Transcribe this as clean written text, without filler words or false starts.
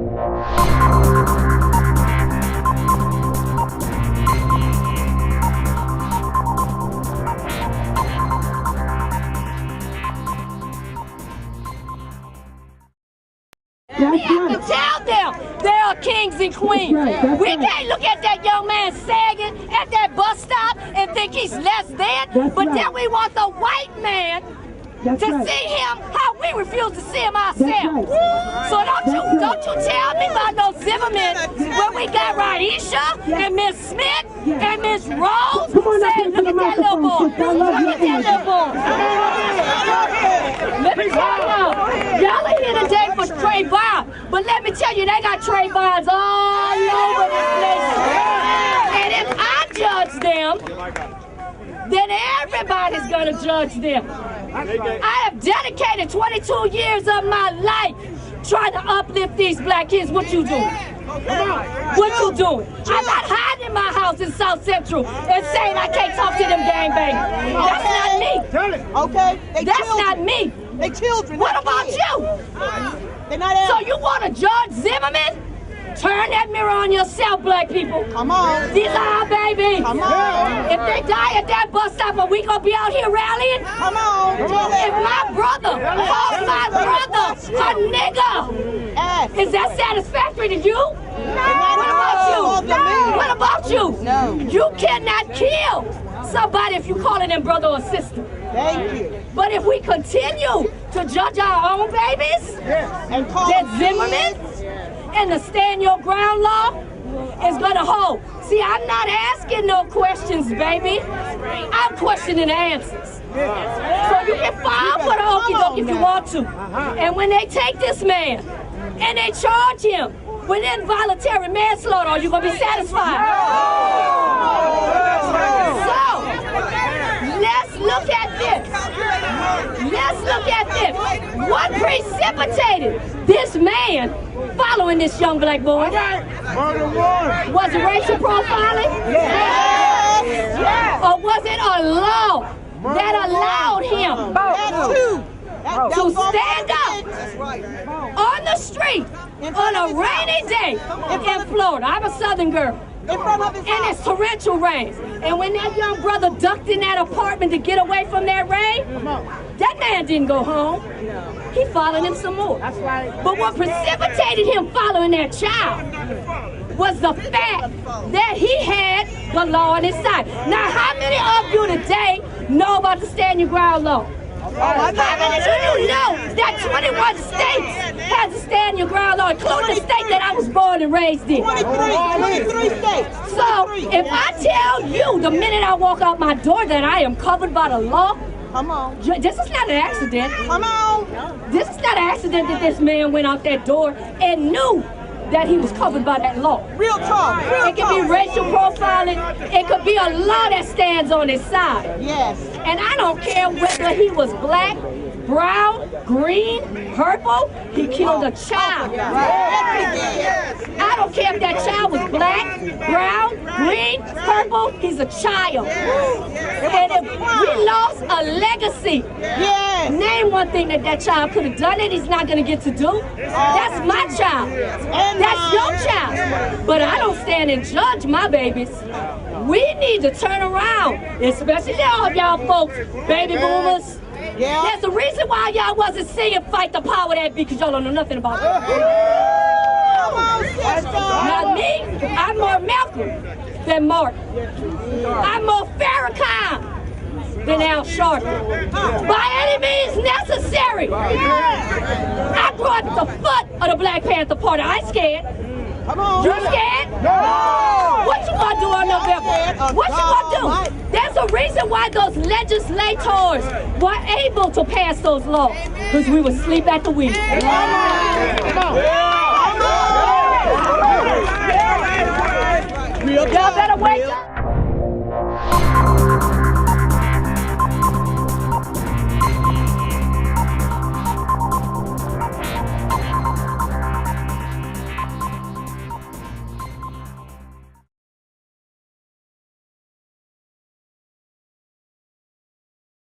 We have to tell them they are kings and queens. We can't look at that young man sagging at that bus stop and think he's less than, but then we want the white man to see him how we refuse to see him ourselves. So don't you tell me about no Zimmerman when we got Raisha and Miss Smith and Miss Rose saying, look at that little boy, look at that little boy. Let me tell y'all are here today for Trayvon, but let me tell you, they got Trayvons all over this place. And if I judge them, then everybody's gonna judge them. I have dedicated 22 years of my life trying to uplift these black kids. What you doing? What you doing? I'm not hiding in my house in South Central and saying I can't talk to them gangbangers. That's not me. Okay? That's not me. They children. What about you? They're not. So you want to George Zimmerman? Turn that mirror on yourself, black people. Come on. These are our babies. Come on. If they die at that bus stop, are we going to be out here rallying? Come on. If my brother calls my brother a nigga, is that satisfactory to you? What about you? What about you? No. You cannot kill somebody if you calling them brother or sister. Thank you. But if we continue to judge our own babies, And call that Zimmerman and the stand your ground law is gonna hold. See, I'm not asking no questions, baby. I'm questioning the answers. So you can file for the okie doke if you want to. And when they take this man and they charge him with involuntary manslaughter, are you gonna be satisfied? So, let's look at this. Let's look at this. What precipitated this man following this young black boy? Was it racial profiling? Yes. Or was it a law that allowed him to stand up on the street on a rainy day in Florida? I'm a Southern girl. And it's torrential rains. And when that young brother ducked in that apartment to get away from that rain, that man didn't go home. He followed him some more. But what precipitated him following that child was the fact that he had the law on his side. Now, how many of you today know about the stand your ground law? How many of you know that 21 states has a stand your ground law, including the state that I was born and raised in? 23 states. So, if I tell you the minute I walk out my door that I am covered by the law, Come on. this is not an accident. Come on. This is not an accident that this man went out that door and knew that he was covered by that law. Real talk. Real It could be racial profiling. It could be a law that stands on his side. Yes. And I don't care whether he was black, brown, green, purple, he killed a child. I don't care if that child was black, brown, green, purple, he's a child. And if we lost a legacy, name one thing that child could have done that he's not going to get to do. That's my child. That's your child. But I don't stand and judge my babies. We need to turn around, especially all of y'all folks, baby boomers. There's a reason why y'all wasn't singing Fight the Power That Be, because y'all don't know nothing about it. Not me. I'm more Malcolm than Martin. I'm more Farrakhan than Al Sharpton. By any means necessary. I grew up at the foot of the Black Panther Party. I ain't scared. You scared? No! What you gonna do on November? What you gonna do? There's a reason why those legislators were able to pass those laws. Because we would sleep at the wheel. Y'all better wake up.